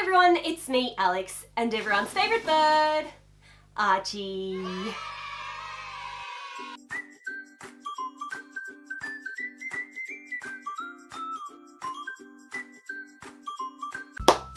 everyone, it's me, Alex, and everyone's favourite bird, Archie.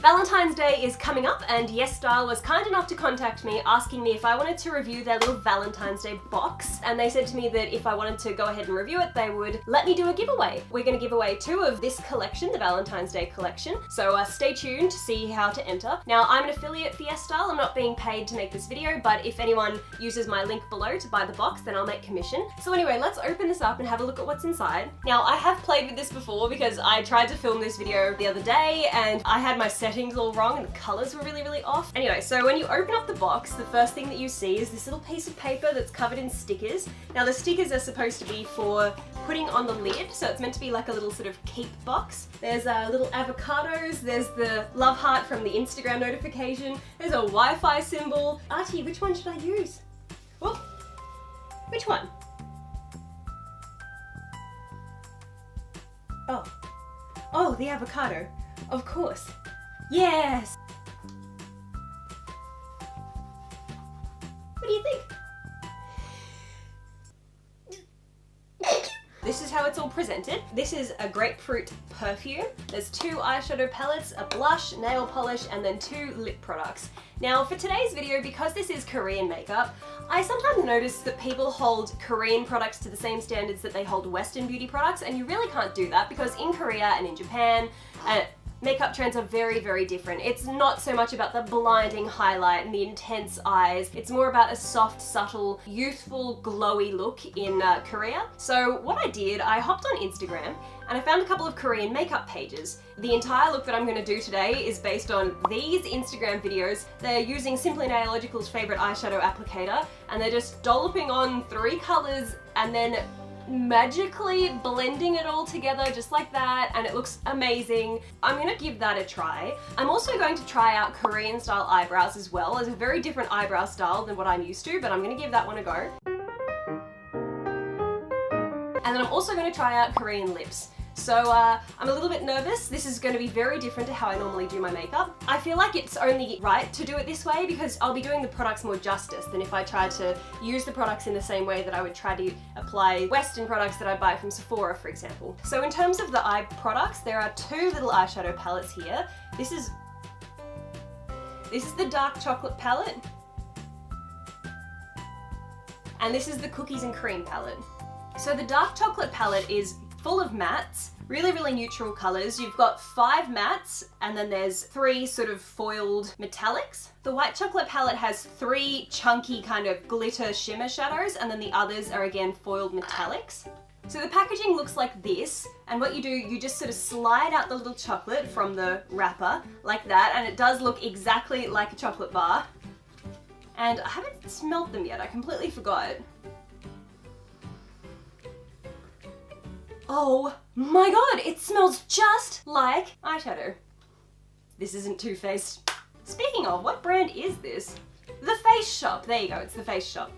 Valentine's Day is coming up and YesStyle was kind enough to contact me asking me if I wanted to review their little Valentine's Day box, and they said to me that if I wanted to go ahead and review it, they would let me do a giveaway. We're going to give away 2 of this collection, the Valentine's Day collection, so stay tuned to see how to enter. Now, I'm an affiliate for YesStyle. I'm not being paid to make this video, but if anyone uses my link below to buy the box, then I'll make commission. So anyway, let's open this up and have a look at what's inside. Now, I have played with this before because I tried to film this video the other day and I had my settings all wrong and the colors were really off. Anyway, so when you open up the box, the first thing that you see is this little piece of paper that's covered in stickers. Now the stickers are supposed to be for putting on the lid, so it's meant to be like a little sort of keep box. There's little avocados, there's the love heart from the Instagram notification, there's a Wi-Fi symbol. Archie, which one should I use? Oh, which one? Oh, the avocado, of course. Yes! What do you think? This is how it's all presented. This is a grapefruit perfume. There's 2 eyeshadow palettes, a blush, nail polish, and then 2 lip products. Now for today's video, because this is Korean makeup, I sometimes notice that people hold Korean products to the same standards that they hold Western beauty products, and you really can't do that because in Korea and in Japan, makeup trends are very different. It's not so much about the blinding highlight and the intense eyes. It's more about a soft, subtle, youthful, glowy look in Korea. So what I did, I hopped on Instagram and I found a couple of Korean makeup pages. The entire look that I'm going to do today is based on these Instagram videos. They're using Simply Nailogical's favourite eyeshadow applicator and they're just dolloping on 3 colours and then magically blending it all together just like that, and it looks amazing. I'm gonna give that a try. I'm also going to try out Korean style eyebrows as well. It's a very different eyebrow style than what I'm used to, but I'm gonna give that one a go. And then I'm also gonna try out Korean lips. So I'm a little bit nervous. This is going to be very different to how I normally do my makeup. I feel like it's only right to do it this way because I'll be doing the products more justice than if I tried to use the products in the same way that I would try to apply Western products that I buy from Sephora, for example. So in terms of the eye products, there are 2 little eyeshadow palettes here. This is the dark chocolate palette. And this is the cookies and cream palette. So the dark chocolate palette is full of mattes, really neutral colours. You've got 5 mattes and then there's 3 sort of foiled metallics. The white chocolate palette has 3 chunky kind of glitter shimmer shadows and then the others are again foiled metallics. So the packaging looks like this, and what you do, you just sort of slide out the little chocolate from the wrapper like that, and it does look exactly like a chocolate bar. And I haven't smelled them yet, I completely forgot. Oh my god, it smells just like eyeshadow. This isn't Too Faced. Speaking of, what brand is this? The Face Shop. There you go, it's The Face Shop.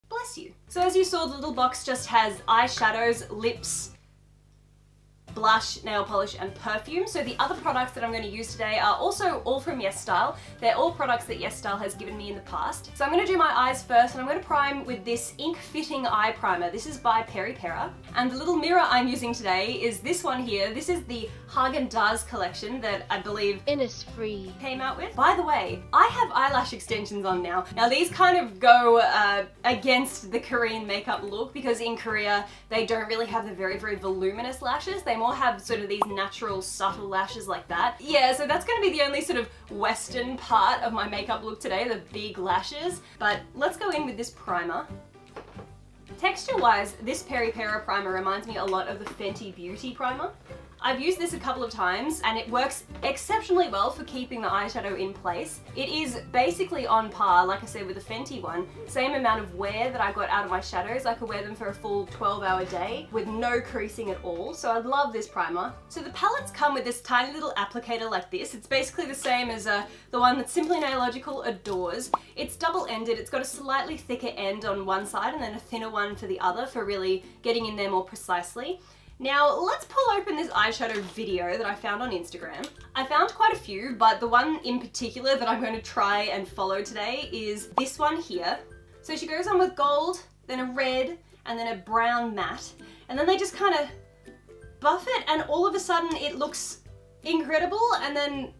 Bless you. So as you saw, the little box just has eyeshadows, lips, blush, nail polish, and perfume. So the other products that I'm going to use today are also all from YesStyle. They're all products that YesStyle has given me in the past. So I'm going to do my eyes first, and I'm going to prime with this ink fitting eye primer. This is by Peripera. And the little mirror I'm using today is this one here. This is the Haagen-Dazs collection that I believe Innisfree came out with. By the way, I have eyelash extensions on now. Now these kind of go against the Korean makeup look because in Korea they don't really have the very voluminous lashes. They more have sort of these natural subtle lashes like that. Yeah, so that's going to be the only sort of Western part of my makeup look today, the big lashes. But let's go in with this primer. Texture-wise, this Peripera primer reminds me a lot of the Fenty Beauty primer. I've used this a couple of times and it works exceptionally well for keeping the eyeshadow in place. It is basically on par, like I said, with the Fenty one. Same amount of wear that I got out of my shadows. I could wear them for a full 12-hour day with no creasing at all. So I love this primer. So the palettes come with this tiny little applicator like this. It's basically the same as the one that Simply Nailogical adores. It's double-ended. It's got a slightly thicker end on one side and then a thinner one for the other for really getting in there more precisely. Now let's pull open this eyeshadow video that I found on Instagram. I found quite a few, but the one in particular that I'm going to try and follow today is this one here. So she goes on with gold, then a red, and then a brown matte. And then they just kind of buff it, and all of a sudden it looks incredible. And then,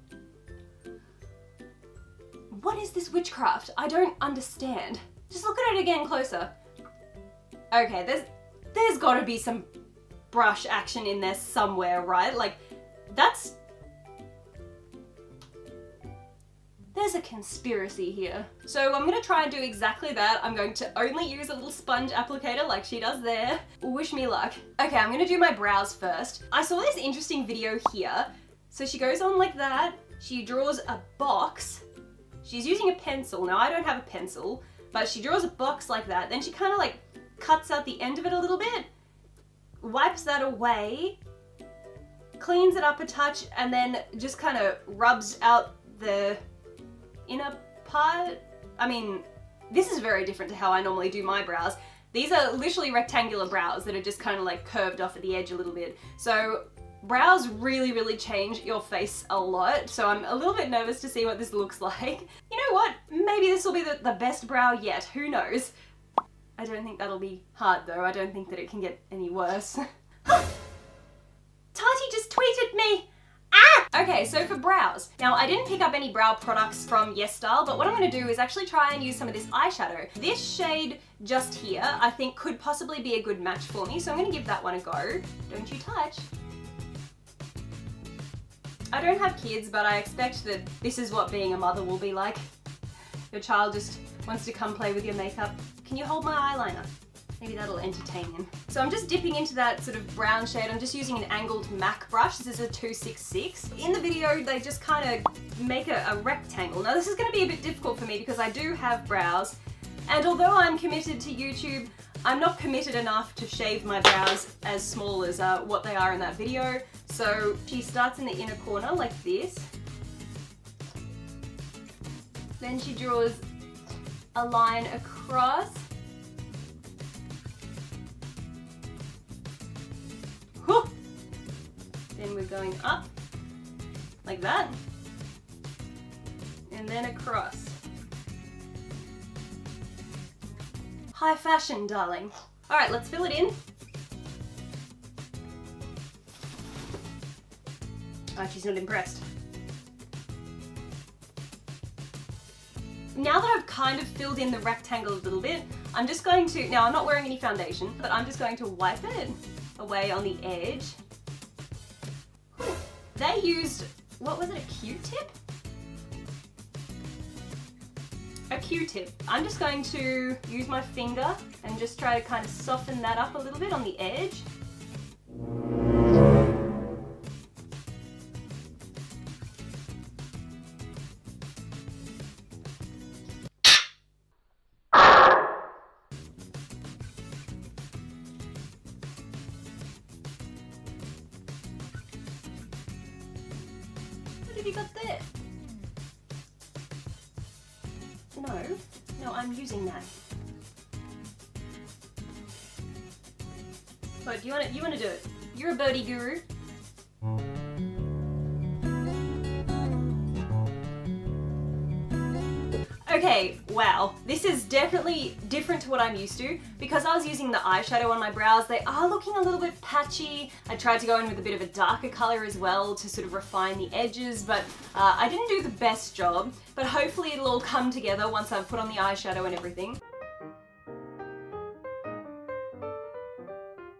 what is this witchcraft? I don't understand. Just look at it again closer. Okay, there's got to be some brush action in there somewhere, right? Like, there's a conspiracy here. So I'm gonna try and do exactly that. I'm going to only use a little sponge applicator like she does there. Wish me luck. Okay, I'm gonna do my brows first. I saw this interesting video here. So she goes on like that. She draws a box. She's using a pencil. Now I don't have a pencil, but she draws a box like that. Then she kind of like cuts out the end of it a little bit, wipes that away, cleans it up a touch, and then just kind of rubs out the inner part. I mean, this is very different to how I normally do my brows. These are literally rectangular brows that are just kind of like curved off at the edge a little bit. So brows really change your face a lot. So I'm a little bit nervous to see what this looks like. You know what? Maybe this will be the best brow yet. Who knows? I don't think that'll be hard though. I don't think that it can get any worse. Tati just tweeted me! Ah! Okay, so for brows. Now, I didn't pick up any brow products from YesStyle, but what I'm gonna do is actually try and use some of this eyeshadow. This shade just here, I think could possibly be a good match for me, so I'm gonna give that one a go. Don't you touch. I don't have kids, but I expect that this is what being a mother will be like. Your child just wants to come play with your makeup. Can you hold my eyeliner? Maybe that'll entertain him. So I'm just dipping into that sort of brown shade. I'm just using an angled MAC brush. This is a 266. In the video, they just kind of make a rectangle. Now this is gonna be a bit difficult for me because I do have brows. And although I'm committed to YouTube, I'm not committed enough to shave my brows as small as what they are in that video. So she starts in the inner corner like this. Then she draws a line across. Whew. Then we're going up like that. And then across. High fashion, darling. All right, let's fill it in. Oh, she's not impressed. Now that I've kind of filled in the rectangle a little bit, I'm just going to, now I'm not wearing any foundation, but I'm just going to wipe it away on the edge. Whew. They used, what was it, a Q-tip? A Q-tip. I'm just going to use my finger and just try to kind of soften that up a little bit on the edge. What have you got there? No, I'm using that. But you wanna do it? You're a birdie guru. Okay, wow, this is definitely different to what I'm used to. Because I was using the eyeshadow on my brows, they are looking a little bit patchy. I tried to go in with a bit of a darker color as well to sort of refine the edges, but I didn't do the best job. But hopefully it'll all come together once I've put on the eyeshadow and everything.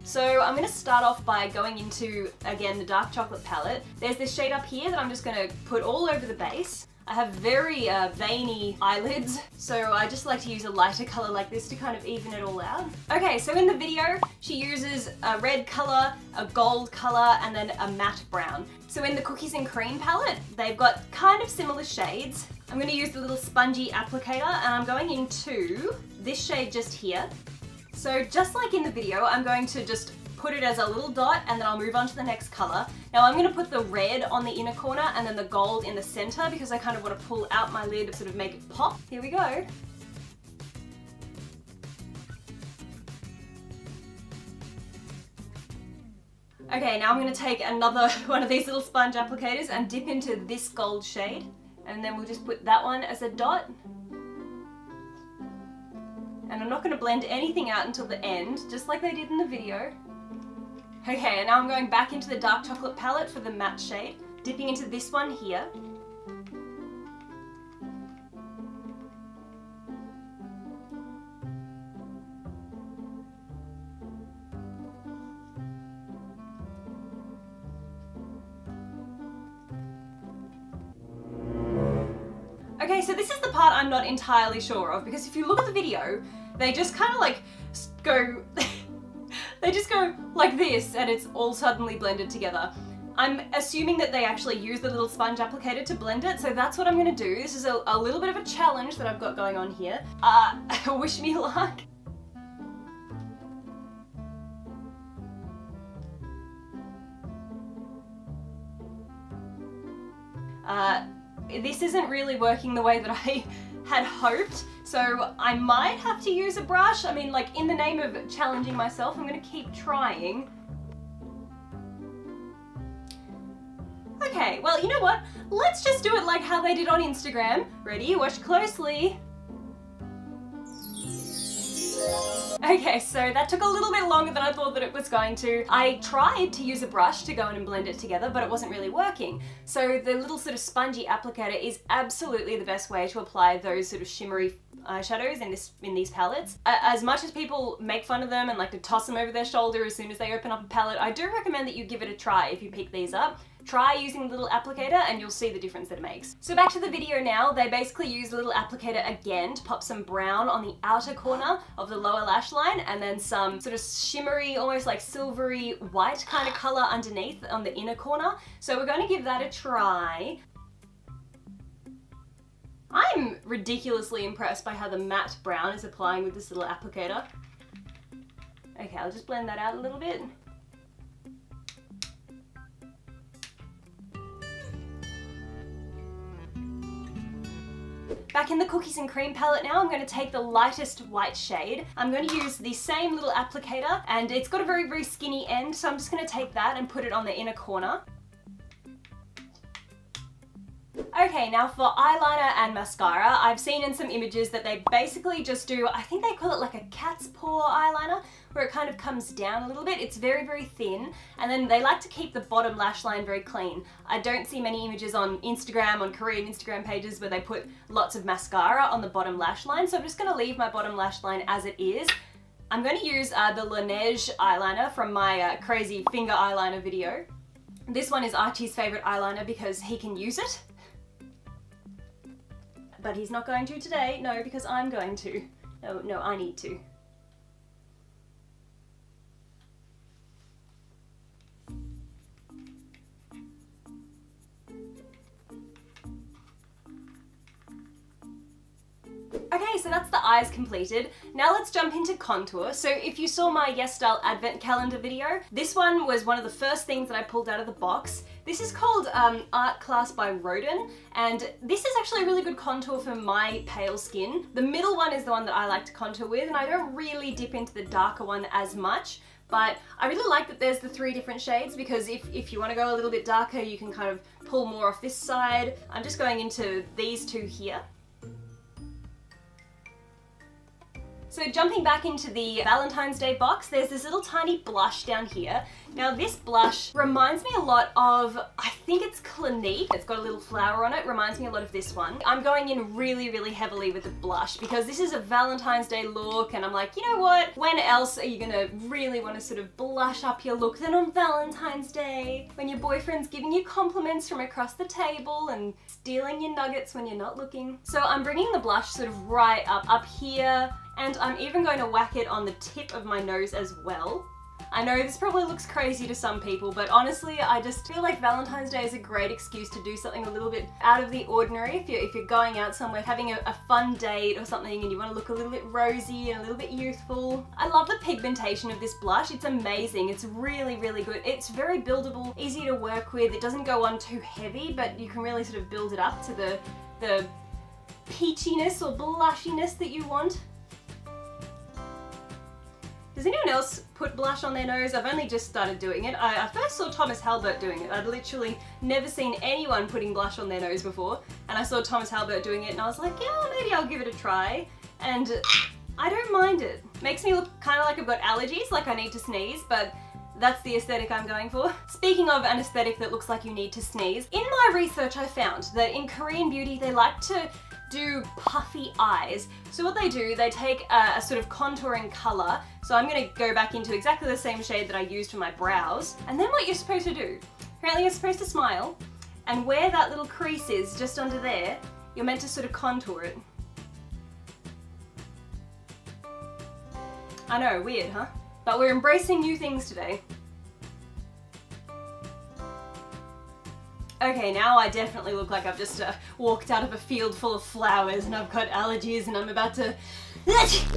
So I'm going to start off by going into, again, the dark chocolate palette. There's this shade up here that I'm just going to put all over the base. I have very veiny eyelids, so I just like to use a lighter color like this to kind of even it all out. Okay, so in the video, she uses a red color, a gold color, and then a matte brown. So in the Cookies and Cream palette, they've got kind of similar shades. I'm going to use the little spongy applicator, and I'm going into this shade just here. So just like in the video, I'm going to just put it as a little dot and then I'll move on to the next color. Now I'm going to put the red on the inner corner and then the gold in the center because I kind of want to pull out my lid to sort of make it pop. Here we go. Okay, now I'm going to take another one of these little sponge applicators and dip into this gold shade. And then we'll just put that one as a dot. And I'm not going to blend anything out until the end, just like they did in the video. Okay, and now I'm going back into the dark chocolate palette for the matte shade, dipping into this one here. Okay, so this is the part I'm not entirely sure of, because if you look at the video, they just kind of like go, they just go like this and it's all suddenly blended together. I'm assuming that they actually use the little sponge applicator to blend it, so that's what I'm gonna do. This is a little bit of a challenge that I've got going on here. Wish me luck. This isn't really working the way that I had hoped, so I might have to use a brush. I mean, like, in the name of challenging myself, I'm gonna keep trying. Okay, well, you know what? Let's just do it like how they did on Instagram. Ready? Watch closely. Okay, so that took a little bit longer than I thought that it was going to. I tried to use a brush to go in and blend it together, but it wasn't really working. So the little sort of spongy applicator is absolutely the best way to apply those sort of shimmery eyeshadows in these palettes. As much as people make fun of them and like to toss them over their shoulder as soon as they open up a palette, I do recommend that you give it a try if you pick these up. Try using the little applicator and you'll see the difference that it makes. So back to the video now, they basically use the little applicator again to pop some brown on the outer corner of the lower lash line and then some sort of shimmery, almost like silvery white kind of color underneath on the inner corner. So we're going to give that a try. I'm ridiculously impressed by how the matte brown is applying with this little applicator. Okay, I'll just blend that out a little bit. Back in the Cookies and Cream palette now, I'm going to take the lightest white shade. I'm going to use the same little applicator, and it's got a very, very skinny end, so I'm just going to take that and put it on the inner corner. Okay, now for eyeliner and mascara, I've seen in some images that they basically just do, I think they call it like a cat's paw eyeliner, where it kind of comes down a little bit. It's very, very thin, and then they like to keep the bottom lash line very clean. I don't see many images on Instagram, on Korean Instagram pages, where they put lots of mascara on the bottom lash line, so I'm just going to leave my bottom lash line as it is. I'm going to use the Laneige eyeliner from my crazy finger eyeliner video. This one is Archie's favourite eyeliner because he can use it. But he's not going to today. No, because I'm going to. No, I need to. Okay, so that's the eyes completed. Now let's jump into contour. So if you saw my Yes Style Advent Calendar video, this one was one of the first things that I pulled out of the box. This is called Art Class by Rodin, and this is actually a really good contour for my pale skin. The middle one is the one that I like to contour with, and I don't really dip into the darker one as much, but I really like that there's the 3 different shades, because if you want to go a little bit darker, you can kind of pull more off this side. I'm just going into these 2 here. So jumping back into the Valentine's Day box, there's this little tiny blush down here. Now this blush reminds me a lot of, I think it's Clinique. It's got a little flower on it, reminds me a lot of this one. I'm going in really, really heavily with the blush because this is a Valentine's Day look, and I'm like, you know what? When else are you gonna really want to sort of blush up your look than on Valentine's Day? When your boyfriend's giving you compliments from across the table and stealing your nuggets when you're not looking. So I'm bringing the blush sort of right up here, and I'm even going to whack it on the tip of my nose as well. I know this probably looks crazy to some people, but honestly, I just feel like Valentine's Day is a great excuse to do something a little bit out of the ordinary. If you're going out somewhere, having a fun date or something, and you want to look a little bit rosy and a little bit youthful. I love the pigmentation of this blush. It's amazing. It's really, really good. It's very buildable, easy to work with. It doesn't go on too heavy, but you can really sort of build it up to the peachiness or blushiness that you want. Does anyone else put blush on their nose? I've only just started doing it. I first saw Thomas Halbert doing it. I'd literally never seen anyone putting blush on their nose before. And I saw Thomas Halbert doing it and I was like, yeah, maybe I'll give it a try. And I don't mind it. Makes me look kind of like I've got allergies, like I need to sneeze, but that's the aesthetic I'm going for. Speaking of an aesthetic that looks like you need to sneeze, in my research I found that in Korean beauty they like to do puffy eyes. So what they do, they take a sort of contouring color. So I'm gonna go back into exactly the same shade that I used for my brows. And then what you're supposed to do, apparently you're supposed to smile, and where that little crease is, just under there, you're meant to sort of contour it. I know, weird, huh? But we're embracing new things today. Okay, now I definitely look like I've just walked out of a field full of flowers and I've got allergies and I'm about to...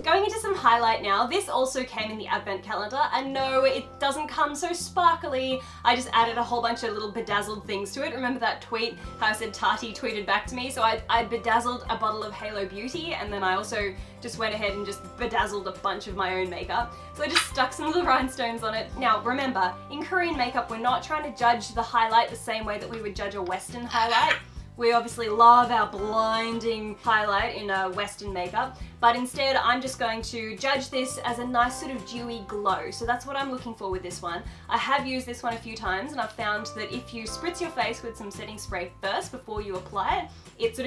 Going into some highlight now. This also came in the advent calendar, and no, it doesn't come so sparkly. I just added a whole bunch of little bedazzled things to it. Remember that tweet, how I said Tati tweeted back to me? So I bedazzled a bottle of Halo Beauty, and then I also just went ahead and just bedazzled a bunch of my own makeup. So I just stuck some little rhinestones on it. Now remember, in Korean makeup, we're not trying to judge the highlight the same way that we would judge a Western highlight. We obviously love our blinding highlight in Western makeup, but instead I'm just going to judge this as a nice sort of dewy glow. So that's what I'm looking for with this one. I have used this one a few times and I've found that if you spritz your face with some setting spray first before you apply it,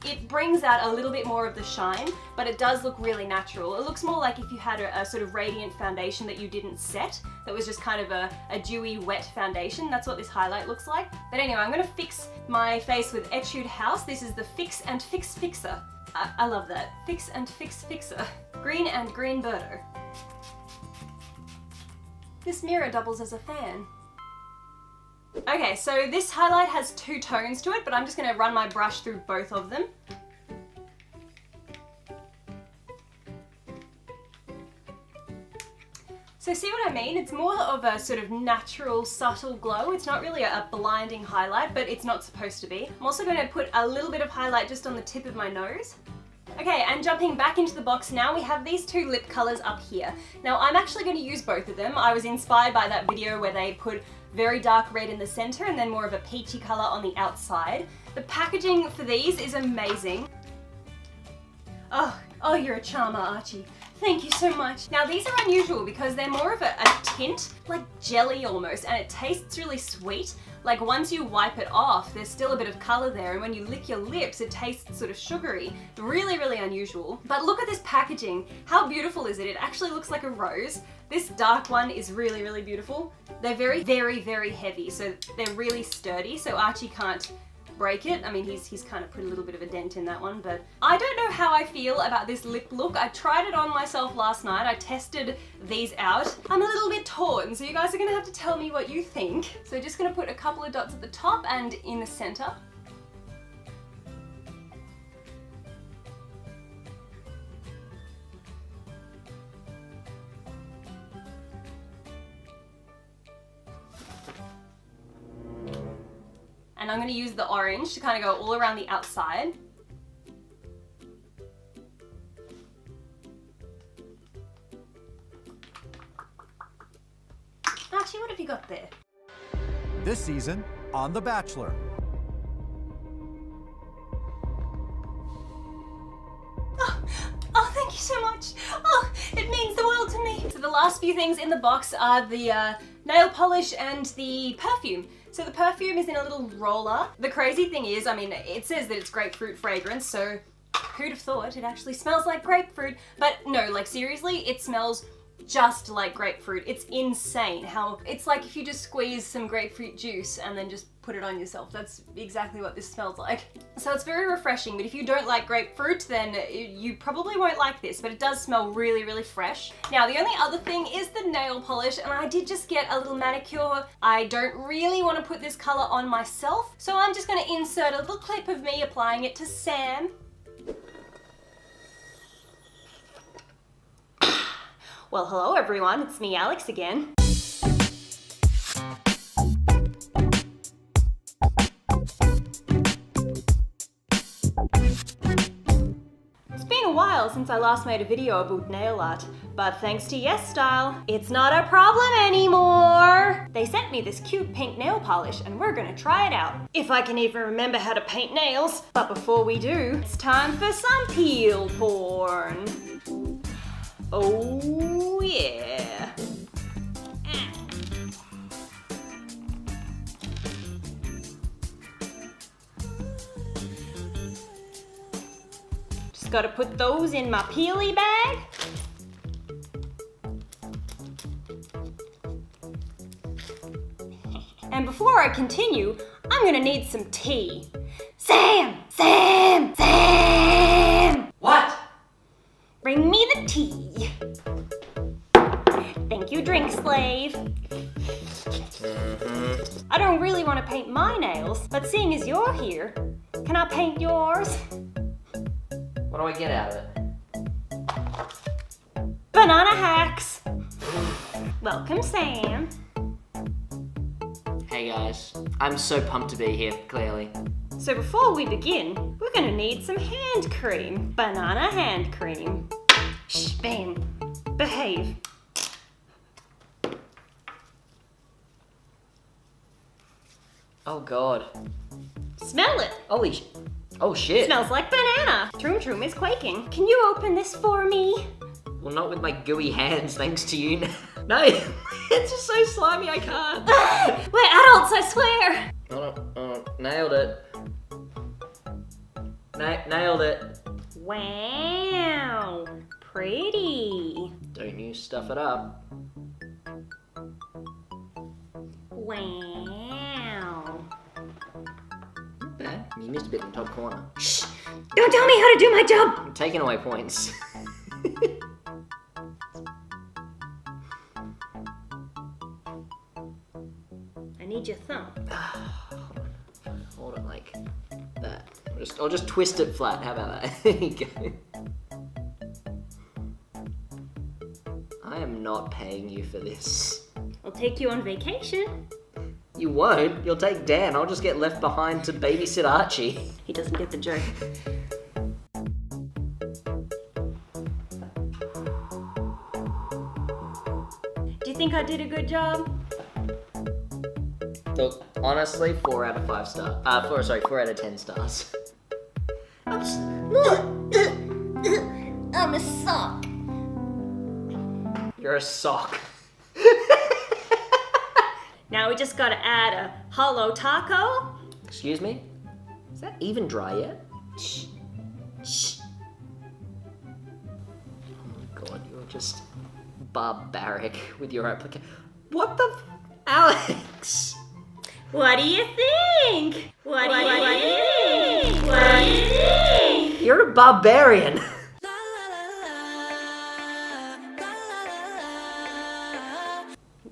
it brings out a little bit more of the shine, but it does look really natural. It looks more like if you had a sort of radiant foundation that you didn't set, that was just kind of a dewy, wet foundation. That's what this highlight looks like. But anyway, I'm gonna fix my face with Etude House. This is the Fix and Fix Fixer. I love that. Fix and Fix Fixer. Green and Green Birdo. This mirror doubles as a fan. Okay, so this highlight has two tones to it, but I'm just gonna run my brush through both of them. So see what I mean? It's more of a sort of natural, subtle glow. It's not really a blinding highlight, but it's not supposed to be. I'm also going to put a little bit of highlight just on the tip of my nose. Okay, and jumping back into the box now, we have these two lip colors up here. Now I'm actually going to use both of them. I was inspired by that video where they put very dark red in the center and then more of a peachy color on the outside. The packaging for these is amazing. Oh, you're a charmer, Archie. Thank you so much. Now these are unusual because they're more of a tint, like jelly almost, and it tastes really sweet. Like once you wipe it off, there's still a bit of color there, and when you lick your lips, it tastes sort of sugary. Really, really unusual. But look at this packaging. How beautiful is it? It actually looks like a rose. This dark one is really, really beautiful. They're very, very, very heavy, so they're really sturdy, so Archie can't break it. I mean, he's kind of put a little bit of a dent in that one, but I don't know how I feel about this lip look. I tried it on myself last night. I tested these out. I'm a little bit torn, so you guys are gonna have to tell me what you think. So just gonna put a couple of dots at the top and in the center. And I'm going to use the orange to kind of go all around the outside. Archie, what have you got there? This season on The Bachelor. Oh, thank you so much. Oh, it means the world to me. So the last few things in the box are the nail polish and the perfume. So the perfume is in a little roller. The crazy thing is, I mean, it says that it's grapefruit fragrance, so who'd have thought it actually smells like grapefruit? But no, like seriously, it smells just like grapefruit. It's insane how it's like if you just squeeze some grapefruit juice and then just put it on yourself. That's exactly what this smells like. So it's very refreshing, but if you don't like grapefruit, then you probably won't like this, but it does smell really, really fresh. Now, the only other thing is the nail polish, and I did just get a little manicure. I don't really want to put this color on myself, so I'm just going to insert a little clip of me applying it to Sam. Well, hello everyone, it's me, Alex, again. It's been a while while since I last made a video about nail art, but thanks to Yes Style, it's not a problem anymore. They sent me this cute pink nail polish and we're gonna try it out. If I can even remember how to paint nails. But before we do, it's time for some peel porn. Oh yeah. Just gotta put those in my peely bag. And before I continue, I'm gonna need some tea. Sam! Sam! Sam! What? Bring me the tea. Thank you, drink slave. I don't really want to paint my nails, but seeing as you're here, can I paint yours? What do I get out of it? Banana hacks. Welcome, Sam. Hey guys, I'm so pumped to be here, clearly. So before we begin, we're gonna need some hand cream. Banana hand cream. Shh, Ben. Behave. Oh god. Smell it. Holy oh shit. Smells like banana. Troom Troom is quaking. Can you open this for me? Well, not with my gooey hands, thanks to you. No, it's just so slimy, I can't. We're adults, I swear. Oh, nailed it. Nailed it. Wow. Pretty. Don't you stuff it up. Wow. Not bad. You missed a bit in the top corner. Shh. Don't tell me how to do my job. I'm taking away points. I need your thumb. Hold it like that. I'll just twist it flat. How about that? There you go. I am not paying you for this. I'll take you on vacation. You won't. You'll take Dan. I'll just get left behind to babysit Archie. He doesn't get the joke. Do you think I did a good job? Look, honestly, 4 out of 5 stars. 4 out of 10 stars. I'm a sock. You're a sock. Now we just gotta add a hollow taco. Excuse me? Is that even dry yet? Shh. Shh. Oh my god, you're just barbaric with your application. What the Alex? What do you think? What do you think? What do you think? You're a barbarian.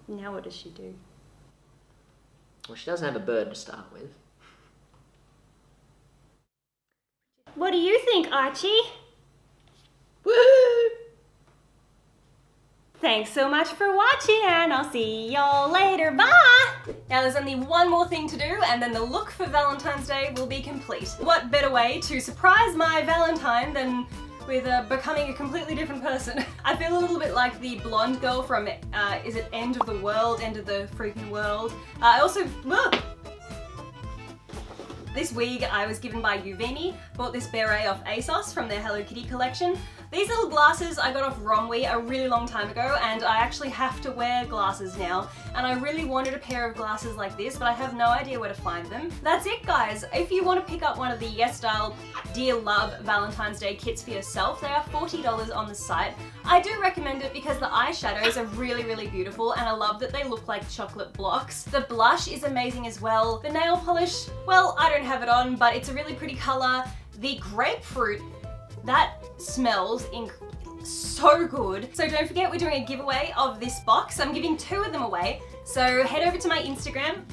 Now what does she do? Well, she doesn't have a bird to start with. What do you think, Archie? Woohoo! Thanks so much for watching, and I'll see y'all later. Bye! Now there's only one more thing to do, and then the look for Valentine's Day will be complete. What better way to surprise my Valentine than with becoming a completely different person? I feel a little bit like the blonde girl from, is it End of the World? End of the freaking world. I also, this wig I was given by Uvini. Bought this beret off ASOS from their Hello Kitty collection. These little glasses I got off Romwe a really long time ago, and I actually have to wear glasses now. And I really wanted a pair of glasses like this, but I have no idea where to find them. That's it, guys. If you want to pick up one of the Yes Style Dear Love Valentine's Day kits for yourself, they are $40 on the site. I do recommend it because the eyeshadows are really, really beautiful, and I love that they look like chocolate blocks. The blush is amazing as well. The nail polish, well, I don't have it on, but it's a really pretty color. The grapefruit, that smells so good. So don't forget, we're doing a giveaway of this box. I'm giving 2 of them away. So head over to my Instagram.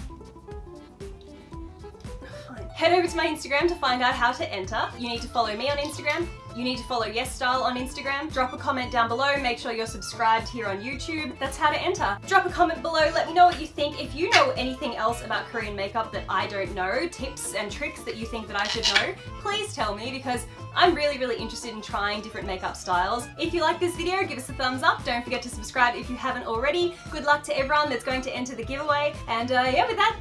Head over to my Instagram to find out how to enter. You need to follow me on Instagram. You need to follow Yes Style on Instagram. Drop a comment down below. Make sure you're subscribed here on YouTube. That's how to enter. Drop a comment below. Let me know what you think. If you know anything else about Korean makeup that I don't know, tips and tricks that you think that I should know, please tell me, because I'm really interested in trying different makeup styles. If you like this video, give us a thumbs up. Don't forget to subscribe if you haven't already. Good luck to everyone that's going to enter the giveaway. And yeah, with that,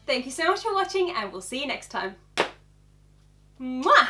thank you so much for watching, and we'll see you next time. Mwah!